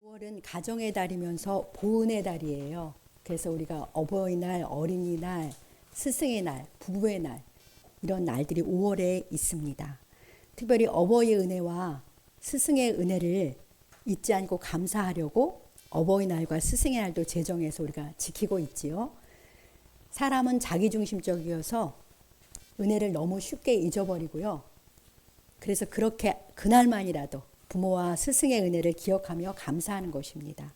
9월은 가정의 달이면서 보은의 달이에요. 그래서 우리가 어버이날, 어린이날, 스승의 날, 부부의 날 이런 날들이 5월에 있습니다. 특별히 어버이의 은혜와 스승의 은혜를 잊지 않고 감사하려고 어버이날과 스승의 날도 제정해서 우리가 지키고 있지요. 사람은 자기중심적이어서 은혜를 너무 쉽게 잊어버리고요. 그래서 그렇게 그날만이라도 부모와 스승의 은혜를 기억하며 감사하는 것입니다.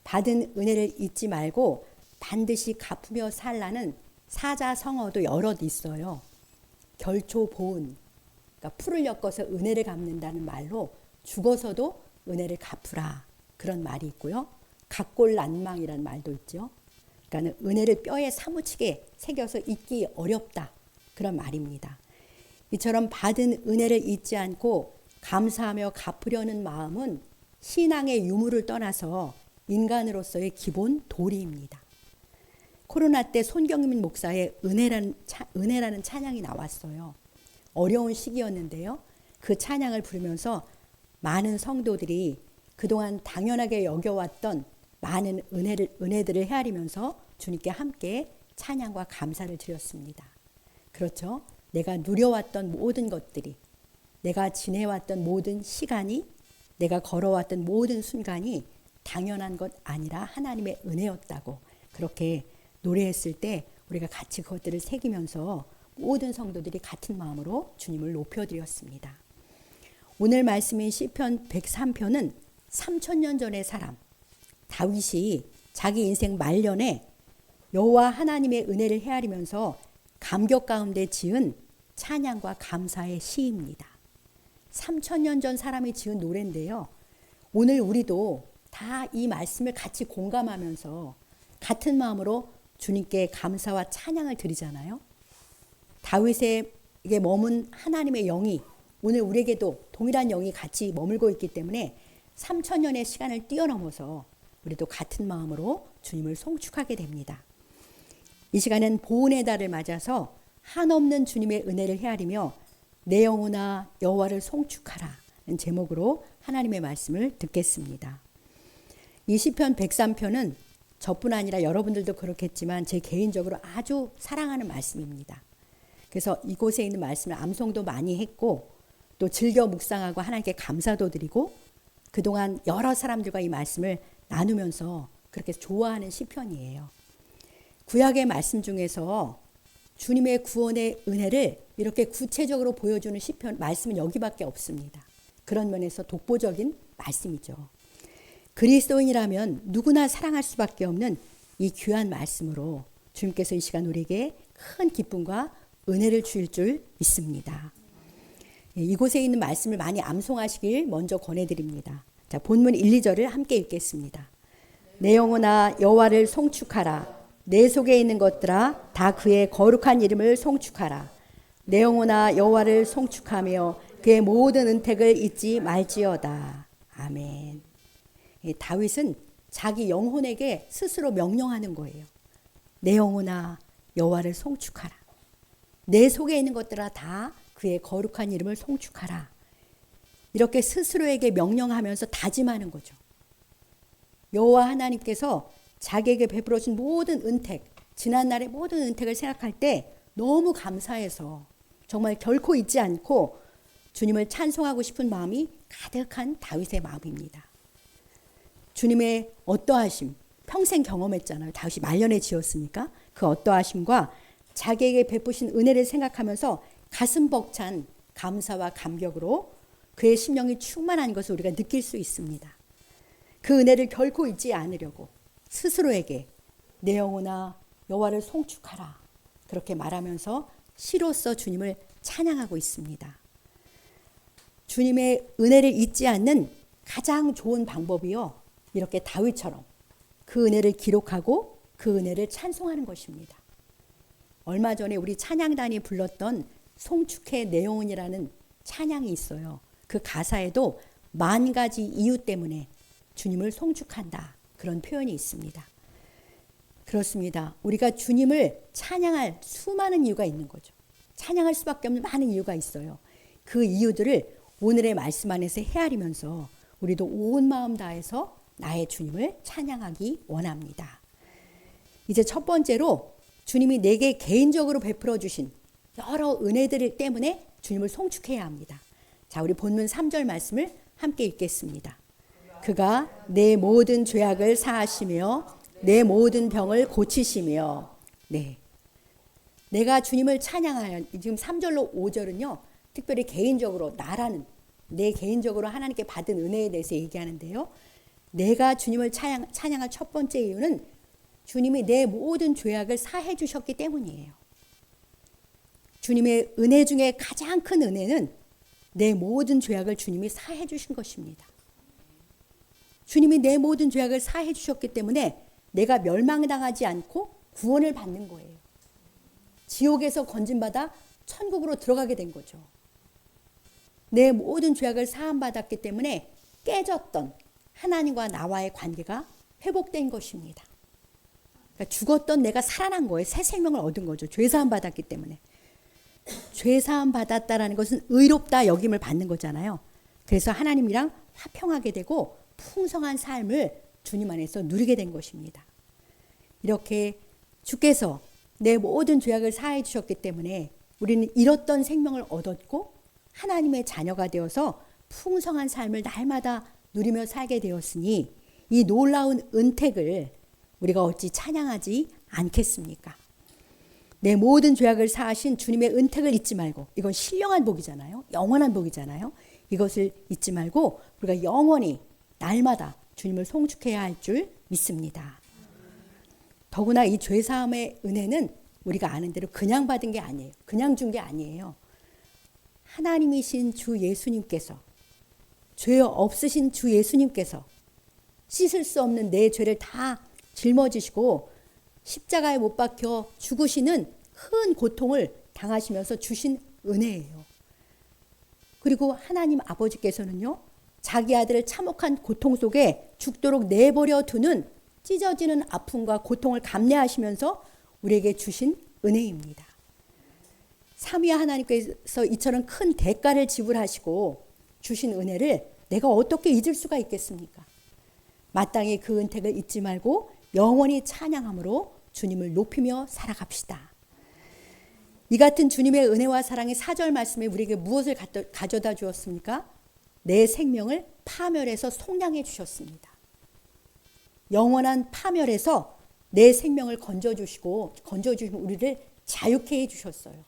받은 은혜를 잊지 말고 반드시 갚으며 살라는 사자성어도 여럿 있어요. 결초보은, 그러니까 풀을 엮어서 은혜를 갚는다는 말로 죽어서도 은혜를 갚으라, 그런 말이 있고요. 각골난망이라는 말도 있죠. 그러니까 은혜를 뼈에 사무치게 새겨서 잊기 어렵다, 그런 말입니다. 이처럼 받은 은혜를 잊지 않고 감사하며 갚으려는 마음은 신앙의 유무를 떠나서 인간으로서의 기본 도리입니다. 코로나 때 손경민 목사의 은혜라는 찬양이 나왔어요. 어려운 시기였는데요. 그 찬양을 부르면서 많은 성도들이 그동안 당연하게 여겨왔던 많은 은혜들을 헤아리면서 주님께 함께 찬양과 감사를 드렸습니다. 그렇죠. 내가 누려왔던 모든 것들이, 내가 지내왔던 모든 시간이, 내가 걸어왔던 모든 순간이 당연한 것 아니라 하나님의 은혜였다고 그렇게 노래했을 때 우리가 같이 그것들을 새기면서 모든 성도들이 같은 마음으로 주님을 높여드렸습니다. 오늘 말씀인 시편 103편은 3000년 전의 사람 다윗이 자기 인생 말년에 여호와 하나님의 은혜를 헤아리면서 감격 가운데 지은 찬양과 감사의 시입니다. 3000년 전 사람이 지은 노래인데요. 오늘 우리도 다 이 말씀을 같이 공감하면서 같은 마음으로 주님께 감사와 찬양을 드리잖아요. 다윗에게 머문 하나님의 영이 오늘 우리에게도 동일한 영이 같이 머물고 있기 때문에 3000년의 시간을 뛰어넘어서 우리도 같은 마음으로 주님을 송축하게 됩니다. 이 시간은 보은의 달을 맞아서 한없는 주님의 은혜를 헤아리며 내 영혼아 여호와를 송축하라는 제목으로 하나님의 말씀을 듣겠습니다. 이 시편 103편은 저뿐 아니라 여러분들도 그렇겠지만 제 개인적으로 아주 사랑하는 말씀입니다. 그래서 이곳에 있는 말씀을 암송도 많이 했고 또 즐겨 묵상하고 하나님께 감사도 드리고 그동안 여러 사람들과 이 말씀을 나누면서 그렇게 좋아하는 시편이에요. 구약의 말씀 중에서 주님의 구원의 은혜를 이렇게 구체적으로 보여주는 시편 말씀은 여기밖에 없습니다. 그런 면에서 독보적인 말씀이죠. 그리스도인이라면 누구나 사랑할 수밖에 없는 이 귀한 말씀으로 주님께서 이 시간 우리에게 큰 기쁨과 은혜를 주실 줄 믿습니다. 이곳에 있는 말씀을 많이 암송하시길 먼저 권해드립니다. 자, 본문 1, 2절을 함께 읽겠습니다. 내 영혼아 여호와를 송축하라. 내 속에 있는 것들아 다 그의 거룩한 이름을 송축하라. 내 영혼아 여호와를 송축하며 그의 모든 은택을 잊지 말지어다. 아멘. 다윗은 자기 영혼에게 스스로 명령하는 거예요. 내 영혼아 여호와를 송축하라. 내 속에 있는 것들아 다 그의 거룩한 이름을 송축하라. 이렇게 스스로에게 명령하면서 다짐하는 거죠. 여호와 하나님께서 자기에게 베풀어 준 모든 은택, 지난날의 모든 은택을 생각할 때 너무 감사해서 정말 결코 잊지 않고 주님을 찬송하고 싶은 마음이 가득한 다윗의 마음입니다. 주님의 어떠하심, 평생 경험했잖아요. 다윗이 말년에 지었으니까 그 어떠하심과 자기에게 베푸신 은혜를 생각하면서 가슴 벅찬 감사와 감격으로 그의 심령이 충만한 것을 우리가 느낄 수 있습니다. 그 은혜를 결코 잊지 않으려고 스스로에게 내 영혼아 여호와를 송축하라 그렇게 말하면서 시로써 주님을 찬양하고 있습니다. 주님의 은혜를 잊지 않는 가장 좋은 방법이요, 이렇게 다윗처럼 그 은혜를 기록하고 그 은혜를 찬송하는 것입니다. 얼마 전에 우리 찬양단이 불렀던 송축해 내 영혼이라는 찬양이 있어요. 그 가사에도 10,000가지 이유 때문에 주님을 송축한다, 그런 표현이 있습니다. 그렇습니다. 우리가 주님을 찬양할 수많은 이유가 있는 거죠. 찬양할 수밖에 없는 많은 이유가 있어요. 그 이유들을 오늘의 말씀 안에서 헤아리면서 우리도 온 마음 다해서 나의 주님을 찬양하기 원합니다. 이제 첫 번째로 주님이 내게 개인적으로 베풀어 주신 여러 은혜들 때문에 주님을 송축해야 합니다. 자, 우리 본문 3절 말씀을 함께 읽겠습니다. 그가 내 모든 죄악을 사하시며 내 모든 병을 고치시며. 네. 내가 주님을 찬양하여, 지금 3절로 5절은요. 특별히 개인적으로 내 개인적으로 하나님께 받은 은혜에 대해서 얘기하는데요. 내가 주님을 찬양할 첫 번째 이유는 주님이 내 모든 죄악을 사해 주셨기 때문이에요. 주님의 은혜 중에 가장 큰 은혜는 내 모든 죄악을 주님이 사해 주신 것입니다. 주님이 내 모든 죄악을 사해 주셨기 때문에 내가 멸망당하지 않고 구원을 받는 거예요. 지옥에서 건진받아 천국으로 들어가게 된 거죠. 내 모든 죄악을 사함받았기 때문에 깨졌던 하나님과 나와의 관계가 회복된 것입니다. 그러니까 죽었던 내가 살아난 거예요. 새 생명을 얻은 거죠. 죄사함 받았기 때문에. 죄사함 받았다라는 것은 의롭다 여김을 받는 거잖아요. 그래서 하나님이랑 화평하게 되고 풍성한 삶을 주님 안에서 누리게 된 것입니다. 이렇게 주께서 내 모든 죄악을 사해 주셨기 때문에 우리는 잃었던 생명을 얻었고 하나님의 자녀가 되어서 풍성한 삶을 날마다 누리며 살게 되었으니 이 놀라운 은택을 우리가 어찌 찬양하지 않겠습니까? 내 모든 죄악을 사하신 주님의 은택을 잊지 말고, 이건 신령한 복이잖아요. 영원한 복이잖아요. 이것을 잊지 말고 우리가 영원히 날마다 주님을 송축해야 할 줄 믿습니다. 더구나 이 죄사함의 은혜는 우리가 아는 대로 그냥 받은 게 아니에요. 그냥 준 게 아니에요. 하나님이신 주 예수님께서, 죄 없으신 주 예수님께서 씻을 수 없는 내 죄를 다 짊어지시고 십자가에 못 박혀 죽으시는 큰 고통을 당하시면서 주신 은혜예요. 그리고 하나님 아버지께서는요, 자기 아들을 참혹한 고통 속에 죽도록 내버려 두는 찢어지는 아픔과 고통을 감내하시면서 우리에게 주신 은혜입니다. 삼위 하나님께서 이처럼 큰 대가를 지불하시고 주신 은혜를 내가 어떻게 잊을 수가 있겠습니까? 마땅히 그 은택을 잊지 말고 영원히 찬양함으로 주님을 높이며 살아갑시다. 이 같은 주님의 은혜와 사랑의 4절 말씀에 우리에게 무엇을 가져다 주었습니까? 내 생명을 파멸해서 속량해 주셨습니다. 영원한 파멸에서 내 생명을 건져주시고 우리를 자유케 해주셨어요.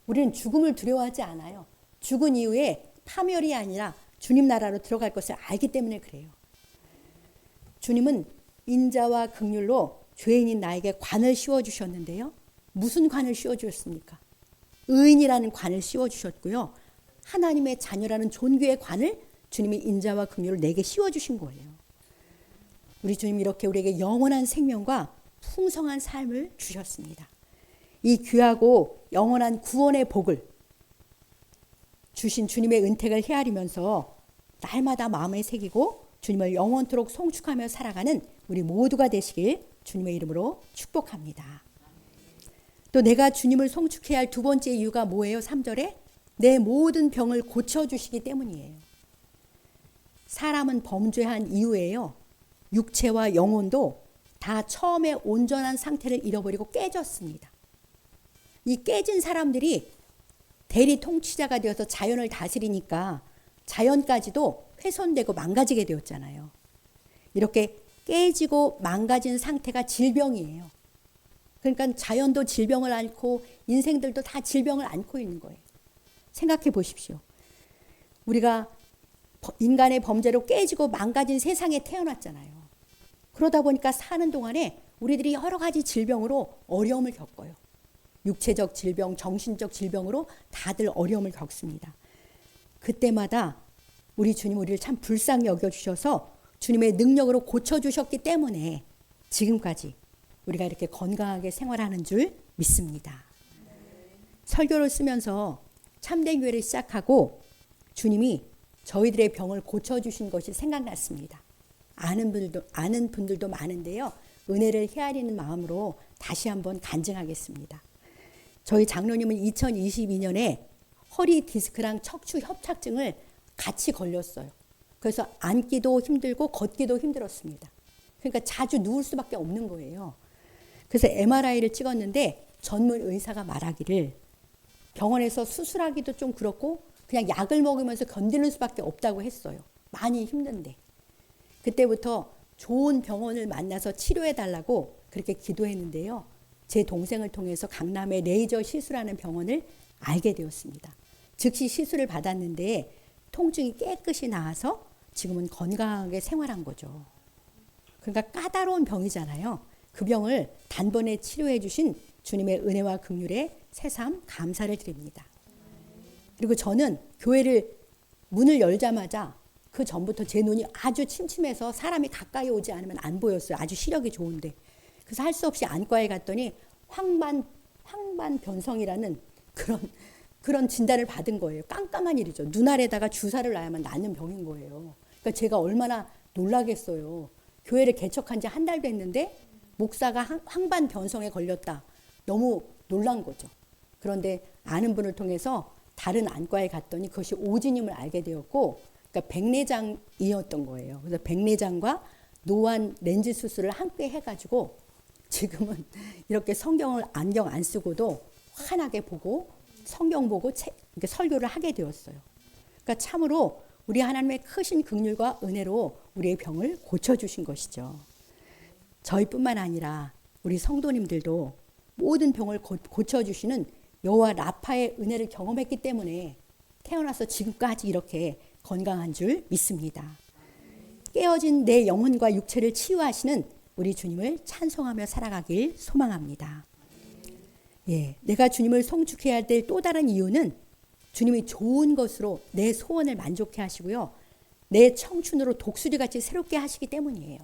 우리는 죽음을 두려워하지 않아요. 죽은 이후에 파멸이 아니라 주님 나라로 들어갈 것을 알기 때문에 그래요. 주님은 인자와 긍휼로 죄인인 나에게 관을 씌워주셨는데요. 무슨 관을 씌워주셨습니까? 의인이라는 관을 씌워주셨고요. 하나님의 자녀라는 존귀의 관을 주님이 인자와 긍휼을 내게 씌워주신 거예요. 우리 주님 이렇게 우리에게 영원한 생명과 풍성한 삶을 주셨습니다. 이 귀하고 영원한 구원의 복을 주신 주님의 은택을 헤아리면서 날마다 마음에 새기고 주님을 영원토록 송축하며 살아가는 우리 모두가 되시길 주님의 이름으로 축복합니다. 또 내가 주님을 송축해야 할 두 번째 이유가 뭐예요? 3절에 내 모든 병을 고쳐주시기 때문이에요. 사람은 범죄한 이후에요, 육체와 영혼도 다 처음에 온전한 상태를 잃어버리고 깨졌습니다. 이 깨진 사람들이 대리 통치자가 되어서 자연을 다스리니까 자연까지도 훼손되고 망가지게 되었잖아요. 이렇게 깨지고 망가진 상태가 질병이에요. 그러니까 자연도 질병을 앓고 인생들도 다 질병을 앓고 있는 거예요. 생각해 보십시오. 우리가 인간의 범죄로 깨지고 망가진 세상에 태어났잖아요. 그러다 보니까 사는 동안에 우리들이 여러 가지 질병으로 어려움을 겪어요. 육체적 질병, 정신적 질병으로 다들 어려움을 겪습니다. 그때마다 우리 주님 우리를 참 불쌍히 여겨주셔서 주님의 능력으로 고쳐주셨기 때문에 지금까지 우리가 이렇게 건강하게 생활하는 줄 믿습니다. 설교를 쓰면서 참된 교회를 시작하고 주님이 저희들의 병을 고쳐주신 것이 생각났습니다. 아는 분들도 많은데요. 은혜를 헤아리는 마음으로 다시 한번 간증하겠습니다. 저희 장로님은 2022년에 허리 디스크랑 척추 협착증을 같이 걸렸어요. 그래서 앉기도 힘들고 걷기도 힘들었습니다. 그러니까 자주 누울 수밖에 없는 거예요. 그래서 MRI를 찍었는데 전문 의사가 말하기를 병원에서 수술하기도 좀 그렇고 그냥 약을 먹으면서 견디는 수밖에 없다고 했어요. 많이 힘든데. 그때부터 좋은 병원을 만나서 치료해달라고 그렇게 기도했는데요. 제 동생을 통해서 강남의 레이저 시술하는 병원을 알게 되었습니다. 즉시 시술을 받았는데 통증이 깨끗이 나아서 지금은 건강하게 생활한 거죠. 그러니까 까다로운 병이잖아요. 그 병을 단번에 치료해 주신 주님의 은혜와 긍휼에 새삼 감사를 드립니다. 그리고 저는 교회를 문을 열자마자 그 전부터 제 눈이 아주 침침해서 사람이 가까이 오지 않으면 안 보였어요. 아주 시력이 좋은데. 그래서 할 수 없이 안과에 갔더니 황반변성이라는 그런 진단을 받은 거예요. 깜깜한 일이죠. 눈 아래다가 주사를 놔야만 낫는 병인 거예요. 그러니까 제가 얼마나 놀라겠어요. 교회를 개척한 지 한 달 됐는데 목사가 황반변성에 걸렸다. 너무 놀란 거죠. 그런데 아는 분을 통해서 다른 안과에 갔더니 그것이 오진임을 알게 되었고, 그러니까 백내장이었던 거예요. 그래서 백내장과 노안 렌즈 수술을 함께 해가지고 지금은 이렇게 성경을 안경 안 쓰고도 환하게 보고 성경 보고 이렇게 설교를 하게 되었어요. 그러니까 참으로 우리 하나님의 크신 긍휼과 은혜로 우리의 병을 고쳐주신 것이죠. 저희뿐만 아니라 우리 성도님들도 모든 병을 고쳐주시는 여호와 라파의 은혜를 경험했기 때문에 태어나서 지금까지 이렇게 건강한 줄 믿습니다. 깨어진 내 영혼과 육체를 치유하시는 우리 주님을 찬송하며 살아가길 소망합니다. 예, 내가 주님을 송축해야 할 때 또 다른 이유는 주님이 좋은 것으로 내 소원을 만족해 하시고요. 내 청춘으로 독수리같이 새롭게 하시기 때문이에요.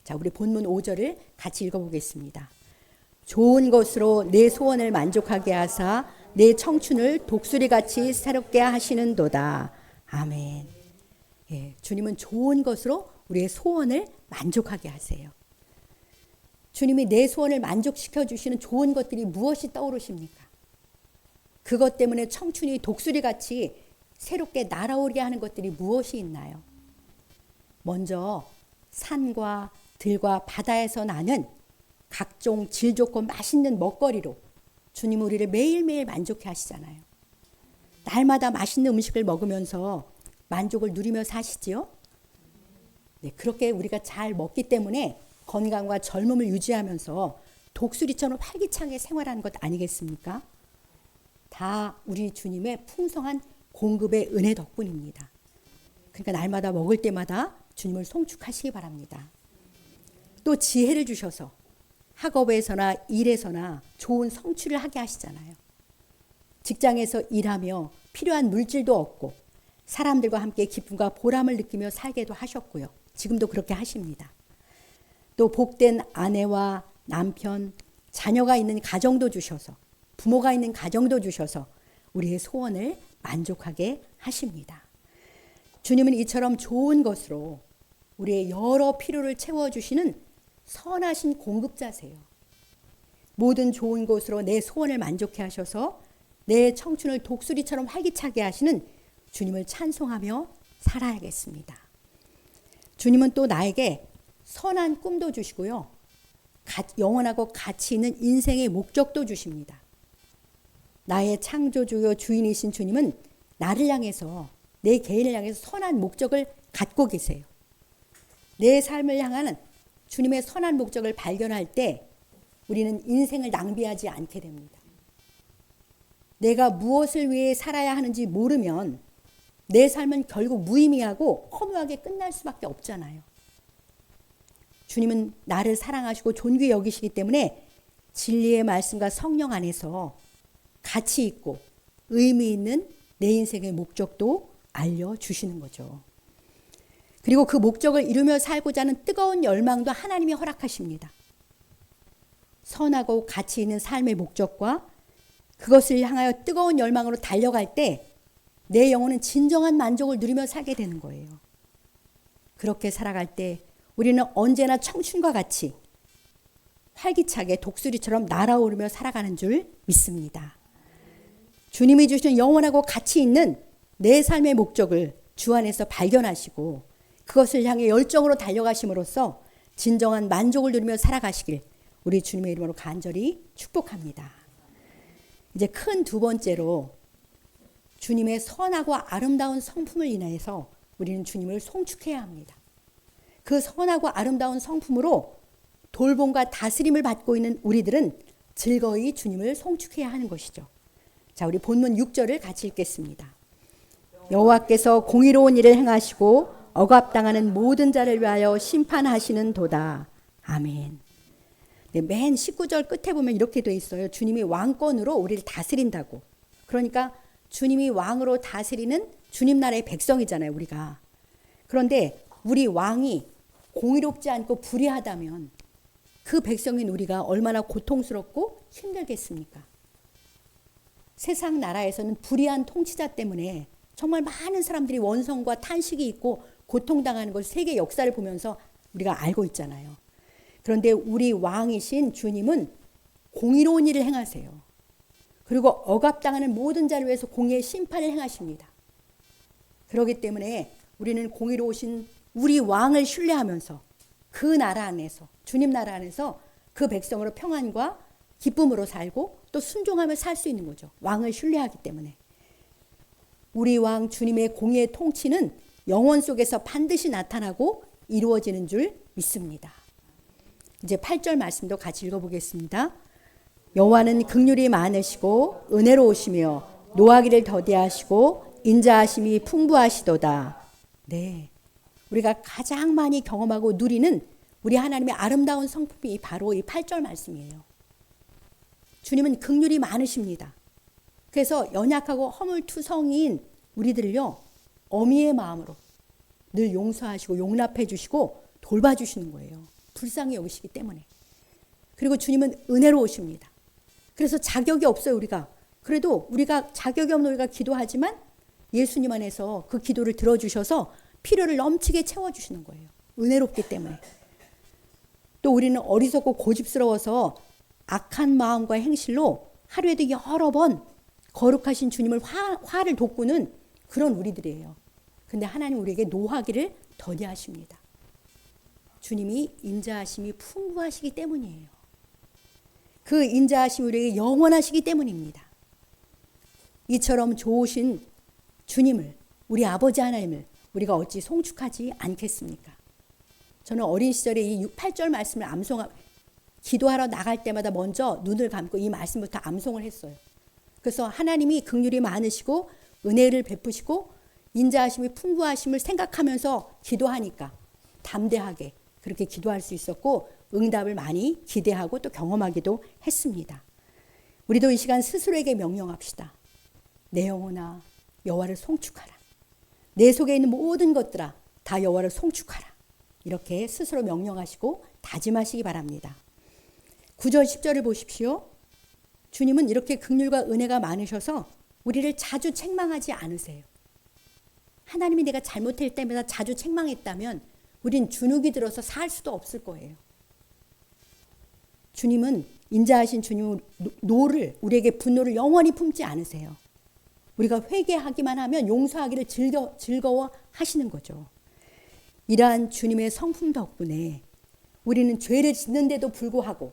자, 우리 본문 5절을 같이 읽어보겠습니다. 좋은 것으로 내 소원을 만족하게 하사 내 청춘을 독수리같이 새롭게 하시는도다. 아멘. 예, 주님은 좋은 것으로 우리의 소원을 만족하게 하세요. 주님이 내 소원을 만족시켜 주시는 좋은 것들이 무엇이 떠오르십니까? 그것 때문에 청춘이 독수리같이 새롭게 날아오게 하는 것들이 무엇이 있나요? 먼저 산과 들과 바다에서 나는 각종 질 좋고 맛있는 먹거리로 주님 우리를 매일매일 만족해 하시잖아요. 날마다 맛있는 음식을 먹으면서 만족을 누리며 사시지요? 네, 그렇게 우리가 잘 먹기 때문에 건강과 젊음을 유지하면서 독수리처럼 활기차게 생활하는 것 아니겠습니까? 다 우리 주님의 풍성한 공급의 은혜 덕분입니다. 그러니까 날마다 먹을 때마다 주님을 송축하시기 바랍니다. 또 지혜를 주셔서 학업에서나 일에서나 좋은 성취를 하게 하시잖아요. 직장에서 일하며 필요한 물질도 얻고 사람들과 함께 기쁨과 보람을 느끼며 살게도 하셨고요. 지금도 그렇게 하십니다. 또 복된 아내와 남편, 자녀가 있는 가정도 주셔서 부모가 있는 가정도 주셔서 우리의 소원을 만족하게 하십니다. 주님은 이처럼 좋은 것으로 우리의 여러 필요를 채워주시는 선하신 공급자세요. 모든 좋은 것으로 내 소원을 만족해 하셔서 내 청춘을 독수리처럼 활기차게 하시는 주님을 찬송하며 살아야겠습니다. 주님은 또 나에게 선한 꿈도 주시고요. 영원하고 가치 있는 인생의 목적도 주십니다. 나의 창조주요 주인이신 주님은 나를 향해서 내 개인을 향해서 선한 목적을 갖고 계세요. 내 삶을 향하는 주님의 선한 목적을 발견할 때 우리는 인생을 낭비하지 않게 됩니다. 내가 무엇을 위해 살아야 하는지 모르면 내 삶은 결국 무의미하고 허무하게 끝날 수밖에 없잖아요. 주님은 나를 사랑하시고 존귀히 여기시기 때문에 진리의 말씀과 성령 안에서 가치 있고 의미 있는 내 인생의 목적도 알려주시는 거죠. 그리고 그 목적을 이루며 살고자 하는 뜨거운 열망도 하나님이 허락하십니다. 선하고 가치 있는 삶의 목적과 그것을 향하여 뜨거운 열망으로 달려갈 때 내 영혼은 진정한 만족을 누리며 살게 되는 거예요. 그렇게 살아갈 때 우리는 언제나 청춘과 같이 활기차게 독수리처럼 날아오르며 살아가는 줄 믿습니다. 주님이 주시는 영원하고 가치 있는 내 삶의 목적을 주 안에서 발견하시고 그것을 향해 열정으로 달려가심으로써 진정한 만족을 누리며 살아가시길 우리 주님의 이름으로 간절히 축복합니다. 이제 큰 두 번째로 주님의 선하고 아름다운 성품을 인하여서 우리는 주님을 송축해야 합니다. 그 선하고 아름다운 성품으로 돌봄과 다스림을 받고 있는 우리들은 즐거이 주님을 송축해야 하는 것이죠. 자, 우리 본문 6절을 같이 읽겠습니다. 여호와께서 공의로운 일을 행하시고 억압당하는 모든 자를 위하여 심판하시는 도다. 아멘. 네, 맨 19절 끝에 보면 이렇게 돼 있어요. 주님이 왕권으로 우리를 다스린다고. 그러니까 주님이 왕으로 다스리는 주님 나라의 백성이잖아요, 우리가. 그런데 우리 왕이 공의롭지 않고 불의하다면 그 백성인 우리가 얼마나 고통스럽고 힘들겠습니까? 세상 나라에서는 불의한 통치자 때문에 정말 많은 사람들이 원성과 탄식이 있고 고통당하는 걸 세계 역사를 보면서 우리가 알고 있잖아요. 그런데 우리 왕이신 주님은 공의로운 일을 행하세요. 그리고 억압당하는 모든 자를 위해서 공의의 심판을 행하십니다. 그렇기 때문에 우리는 공의로우신 우리 왕을 신뢰하면서 그 나라 안에서, 주님 나라 안에서 그 백성으로 평안과 기쁨으로 살고 또 순종하며 살 수 있는 거죠. 왕을 신뢰하기 때문에. 우리 왕 주님의 공의의 통치는 영원 속에서 반드시 나타나고 이루어지는 줄 믿습니다. 이제 8절 말씀도 같이 읽어보겠습니다. 여호와는 긍휼이 많으시고 은혜로우시며 노하기를 더디하시고 인자하심이 풍부하시도다. 네, 우리가 가장 많이 경험하고 누리는 우리 하나님의 아름다운 성품이 바로 이 8절 말씀이에요. 주님은 긍휼이 많으십니다. 그래서 연약하고 허물투성이인 우리들을요, 어미의 마음으로 늘 용서하시고 용납해 주시고 돌봐주시는 거예요. 불쌍히 여기시기 때문에. 그리고 주님은 은혜로우십니다. 그래서 자격이 없어요, 우리가. 그래도 우리가 자격이 없는 우리가 기도하지만 예수님 안에서 그 기도를 들어주셔서 필요를 넘치게 채워주시는 거예요. 은혜롭기 때문에. 또 우리는 어리석고 고집스러워서 악한 마음과 행실로 하루에도 여러 번 거룩하신 주님을 화를 돋구는 그런 우리들이에요. 근데 하나님 우리에게 노하기를 더디하십니다. 주님이 인자하심이 풍부하시기 때문이에요. 그 인자하심이 우리에게 영원하시기 때문입니다. 이처럼 좋으신 주님을, 우리 아버지 하나님을 우리가 어찌 송축하지 않겠습니까? 저는 어린 시절에 이 8절 말씀을 기도하러 나갈 때마다 먼저 눈을 감고 이 말씀부터 암송을 했어요. 그래서 하나님이 긍휼이 많으시고 은혜를 베푸시고 인자하심이 풍부하심을 생각하면서 기도하니까 담대하게 그렇게 기도할 수 있었고 응답을 많이 기대하고 또 경험하기도 했습니다. 우리도 이 시간 스스로에게 명령합시다. 내 영혼아 여호와를 송축하라. 내 속에 있는 모든 것들아 다 여호와를 송축하라. 이렇게 스스로 명령하시고 다짐하시기 바랍니다. 9절 10절을 보십시오. 주님은 이렇게 긍휼과 은혜가 많으셔서 우리를 자주 책망하지 않으세요. 하나님이 내가 잘못할 때마다 자주 책망했다면 우린 주눅이 들어서 살 수도 없을 거예요. 주님은 인자하신 주님은 우리에게 분노를 영원히 품지 않으세요. 우리가 회개하기만 하면 용서하기를 즐거워하시는 거죠. 이러한 주님의 성품 덕분에 우리는 죄를 짓는데도 불구하고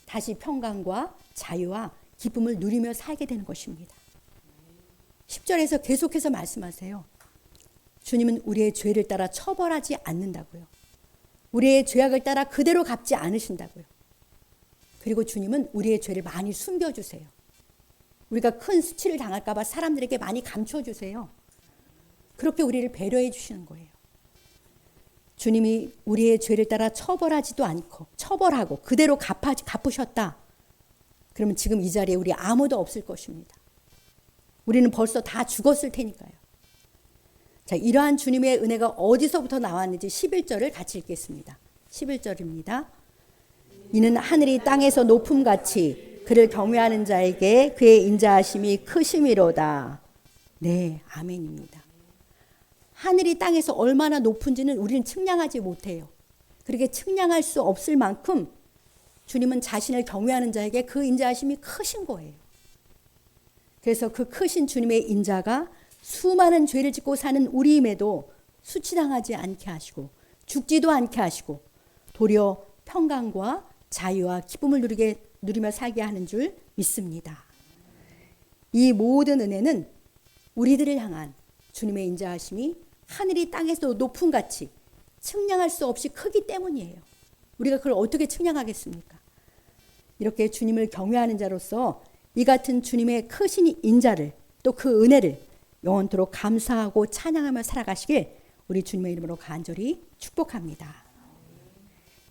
다시 평강과 자유와 기쁨을 누리며 살게 되는 것입니다. 10절에서 계속해서 말씀하세요. 주님은 우리의 죄를 따라 처벌하지 않는다고요. 우리의 죄악을 따라 그대로 갚지 않으신다고요. 그리고 주님은 우리의 죄를 많이 숨겨주세요. 우리가 큰 수치를 당할까 봐 사람들에게 많이 감춰주세요. 그렇게 우리를 배려해 주시는 거예요. 주님이 우리의 죄를 따라 처벌하지도 않고 처벌하고 그대로 갚으셨다. 그러면 지금 이 자리에 우리 아무도 없을 것입니다. 우리는 벌써 다 죽었을 테니까요. 자, 이러한 주님의 은혜가 어디서부터 나왔는지 11절을 같이 읽겠습니다. 11절입니다. 이는 하늘이 땅에서 높음같이 그를 경외하는 자에게 그의 인자하심이 크심이로다. 네, 아멘입니다. 하늘이 땅에서 얼마나 높은지는 우리는 측량하지 못해요. 그렇게 측량할 수 없을 만큼 주님은 자신을 경외하는 자에게 그 인자하심이 크신 거예요. 그래서 그 크신 주님의 인자가 수많은 죄를 짓고 사는 우리임에도 수치당하지 않게 하시고 죽지도 않게 하시고 도리어 평강과 자유와 기쁨을 누리며 살게 하는 줄 믿습니다. 이 모든 은혜는 우리들을 향한 주님의 인자하심이 하늘이 땅에서 높은 같이 측량할 수 없이 크기 때문이에요. 우리가 그걸 어떻게 측량하겠습니까? 이렇게 주님을 경외하는 자로서 이 같은 주님의 크신 인자를 또 그 은혜를 영원토록 감사하고 찬양하며 살아가시길 우리 주님의 이름으로 간절히 축복합니다.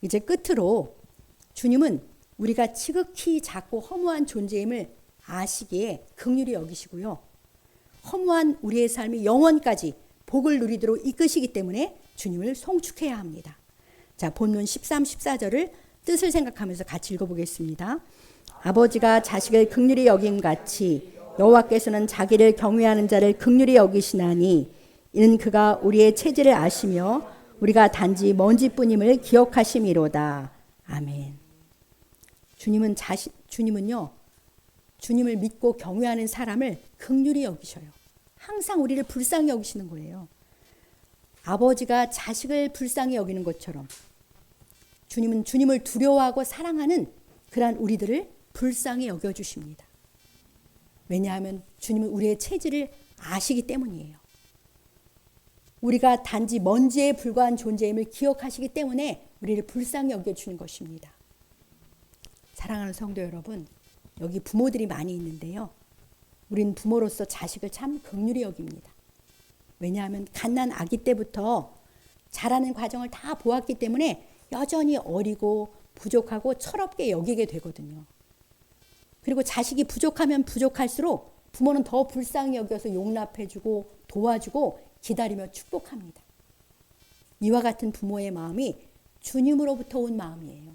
이제 끝으로 주님은 우리가 지극히 작고 허무한 존재임을 아시기에 긍휼히 여기시고요. 허무한 우리의 삶이 영원까지 복을 누리도록 이끄시기 때문에 주님을 송축해야 합니다. 자, 본문 13, 14절을 뜻을 생각하면서 같이 읽어보겠습니다. 아버지가 자식을 긍휼히 여김같이 여호와께서는 자기를 경외하는 자를 긍휼히 여기시나니 이는 그가 우리의 체질을 아시며 우리가 단지 먼지뿐임을 기억하심이로다. 아멘. 주님은요, 주님을 믿고 경외하는 사람을 긍휼히 여기셔요. 항상 우리를 불쌍히 여기시는 거예요. 아버지가 자식을 불쌍히 여기는 것처럼 주님은 주님을 두려워하고 사랑하는 그러한 우리들을 불쌍히 여겨주십니다. 왜냐하면 주님은 우리의 체질을 아시기 때문이에요. 우리가 단지 먼지에 불과한 존재임을 기억하시기 때문에 우리를 불쌍히 여겨주는 것입니다. 사랑하는 성도 여러분, 여기 부모들이 많이 있는데요. 우린 부모로서 자식을 참 긍휼히 여깁니다. 왜냐하면 갓난 아기 때부터 자라는 과정을 다 보았기 때문에 여전히 어리고 부족하고 철없게 여기게 되거든요. 그리고 자식이 부족하면 부족할수록 부모는 더 불쌍히 여겨서 용납해주고 도와주고 기다리며 축복합니다. 이와 같은 부모의 마음이 주님으로부터 온 마음이에요.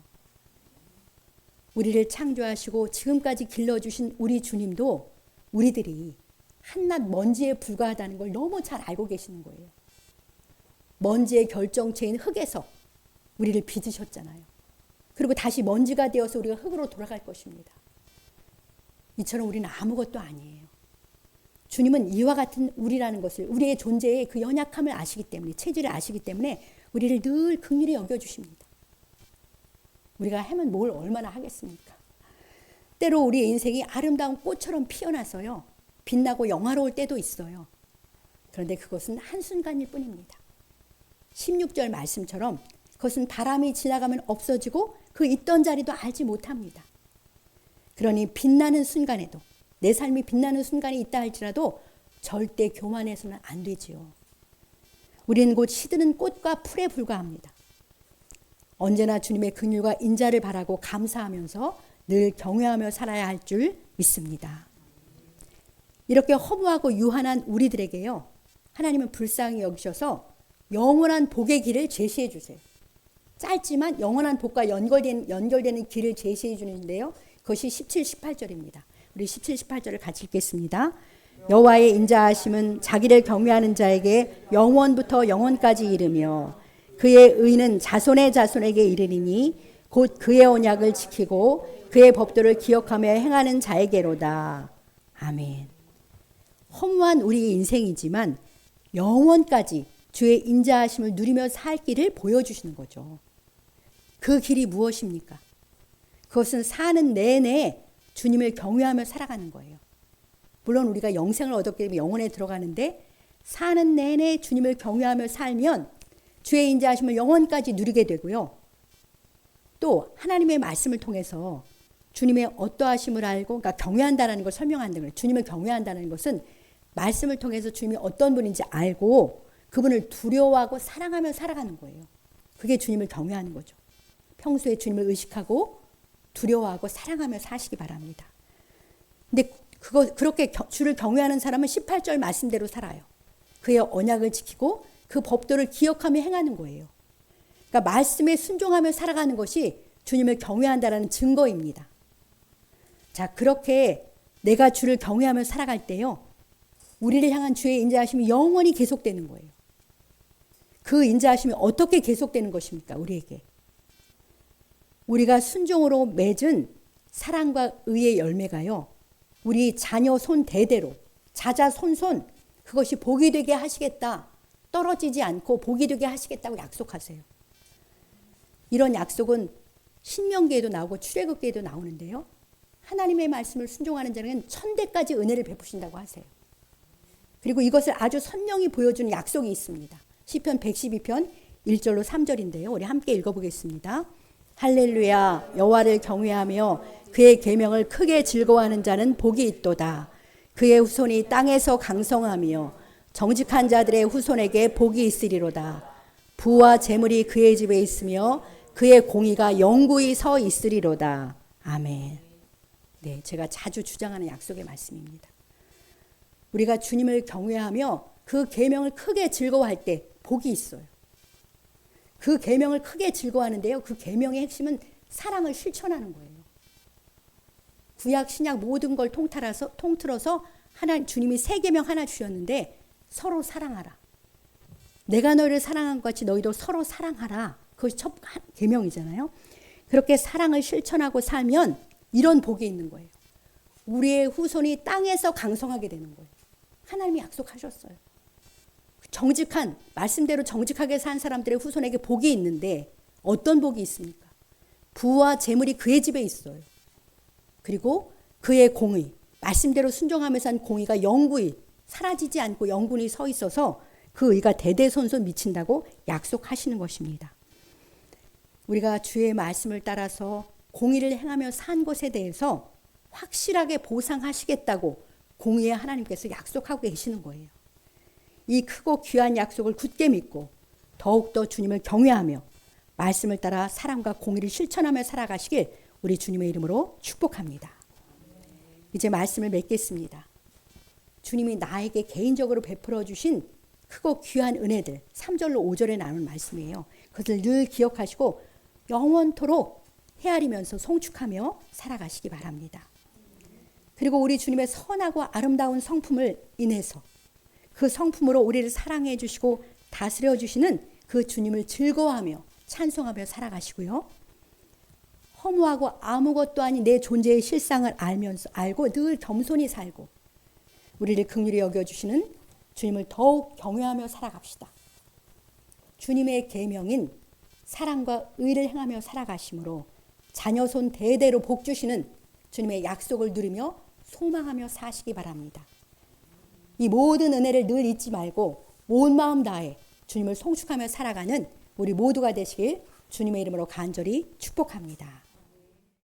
우리를 창조하시고 지금까지 길러주신 우리 주님도 우리들이 한낱 먼지에 불과하다는 걸 너무 잘 알고 계시는 거예요. 먼지의 결정체인 흙에서 우리를 빚으셨잖아요. 그리고 다시 먼지가 되어서 우리가 흙으로 돌아갈 것입니다. 이처럼 우리는 아무것도 아니에요. 주님은 이와 같은 우리라는 것을, 우리의 존재의 그 연약함을 아시기 때문에, 체질을 아시기 때문에 우리를 늘 긍휼히 여겨주십니다. 우리가 하면 뭘 얼마나 하겠습니까? 때로 우리의 인생이 아름다운 꽃처럼 피어나서요, 빛나고 영화로울 때도 있어요. 그런데 그것은 한순간일 뿐입니다. 16절 말씀처럼 그것은 바람이 지나가면 없어지고 그 있던 자리도 알지 못합니다. 그러니 빛나는 순간에도, 내 삶이 빛나는 순간이 있다 할지라도 절대 교만해서는 안 되지요. 우리는 곧 시드는 꽃과 풀에 불과합니다. 언제나 주님의 긍휼과 인자를 바라고 감사하면서 늘 경외하며 살아야 할 줄 믿습니다. 이렇게 허무하고 유한한 우리들에게요, 하나님은 불쌍히 여기셔서 영원한 복의 길을 제시해 주세요. 짧지만 영원한 복과 연결되는 길을 제시해 주는데요, 그것이 17, 18절입니다. 우리 17, 18절을 같이 읽겠습니다. 여호와의 인자하심은 자기를 경외하는 자에게 영원부터 영원까지 이르며 그의 의는 자손의 자손에게 이르리니 곧 그의 언약을 지키고 그의 법도를 기억하며 행하는 자에게로다. 아멘. 허무한 우리의 인생이지만 영원까지 주의 인자하심을 누리며 살 길을 보여주시는 거죠. 그 길이 무엇입니까? 그것은 사는 내내 주님을 경외하며 살아가는 거예요. 물론 우리가 영생을 얻었기 때문에 영혼에 들어가는데 사는 내내 주님을 경외하며 살면 주의 인자하심을 영원까지 누리게 되고요. 또 하나님의 말씀을 통해서 주님의 어떠하심을 알고, 그러니까 경외한다는 걸 설명한다는 거예요. 주님을 경외한다는 것은 말씀을 통해서 주님이 어떤 분인지 알고 그분을 두려워하고 사랑하며 살아가는 거예요. 그게 주님을 경외하는 거죠. 평소에 주님을 의식하고 두려워하고 사랑하며 사시기 바랍니다. 근데 그렇게 주를 경외하는 사람은 18절 말씀대로 살아요. 그의 언약을 지키고 그 법도를 기억하며 행하는 거예요. 그러니까 말씀에 순종하며 살아가는 것이 주님을 경외한다는 증거입니다. 자, 그렇게 내가 주를 경외하며 살아갈 때요, 우리를 향한 주의 인자하심이 영원히 계속되는 거예요. 그 인자하심이 어떻게 계속되는 것입니까? 우리에게. 우리가 순종으로 맺은 사랑과 의의 열매가요, 우리 자녀 손 대대로 자자손손 그것이 복이 되게 하시겠다. 떨어지지 않고 복이 되게 하시겠다고 약속하세요. 이런 약속은 신명기에도 나오고 출애굽기에도 나오는데요. 하나님의 말씀을 순종하는 자는 천대까지 은혜를 베푸신다고 하세요. 그리고 이것을 아주 선명히 보여주는 약속이 있습니다. 시편 112편 1절로 3절인데요. 우리 함께 읽어보겠습니다. 할렐루야, 여호와를 경외하며 그의 계명을 크게 즐거워하는 자는 복이 있도다. 그의 후손이 땅에서 강성하며 정직한 자들의 후손에게 복이 있으리로다. 부와 재물이 그의 집에 있으며 그의 공의가 영구히 서 있으리로다. 아멘. 네, 제가 자주 주장하는 약속의 말씀입니다. 우리가 주님을 경외하며 그 계명을 크게 즐거워할 때 복이 있어요. 그 계명을 크게 즐거워하는데요. 그 계명의 핵심은 사랑을 실천하는 거예요. 구약 신약 모든 걸 통틀어서 하나님 주님이 새 계명 하나 주셨는데 서로 사랑하라. 내가 너희를 사랑한 것 같이 너희도 서로 사랑하라. 그것이 첫 계명이잖아요. 그렇게 사랑을 실천하고 살면 이런 복이 있는 거예요. 우리의 후손이 땅에서 강성하게 되는 거예요. 하나님이 약속하셨어요. 정직한 말씀대로 정직하게 산 사람들의 후손에게 복이 있는데 어떤 복이 있습니까? 부와 재물이 그의 집에 있어요. 그리고 그의 공의, 말씀대로 순종하면서 한 공의가 영구히 사라지지 않고 영구히 서 있어서 그 의가 대대손손 미친다고 약속하시는 것입니다. 우리가 주의 말씀을 따라서 공의를 행하며 산 것에 대해서 확실하게 보상하시겠다고 공의의 하나님께서 약속하고 계시는 거예요. 이 크고 귀한 약속을 굳게 믿고 더욱더 주님을 경외하며 말씀을 따라 사랑과 공의를 실천하며 살아가시길 우리 주님의 이름으로 축복합니다. 이제 말씀을 맺겠습니다. 주님이 나에게 개인적으로 베풀어 주신 크고 귀한 은혜들 3절로 5절에 나오는 말씀이에요. 그것을 늘 기억하시고 영원토록 헤아리면서 송축하며 살아가시기 바랍니다. 그리고 우리 주님의 선하고 아름다운 성품을 인해서 그 성품으로 우리를 사랑해 주시고 다스려 주시는 그 주님을 즐거워하며 찬송하며 살아가시고요. 허무하고 아무것도 아닌 내 존재의 실상을 알고 늘 겸손히 살고 우리를 긍휼히 여겨주시는 주님을 더욱 경외하며 살아갑시다. 주님의 계명인 사랑과 의를 행하며 살아가심으로 자녀손 대대로 복 주시는 주님의 약속을 누리며 소망하며 사시기 바랍니다. 이 모든 은혜를 늘 잊지 말고 온 마음 다해 주님을 송축하며 살아가는 우리 모두가 되시길 주님의 이름으로 간절히 축복합니다.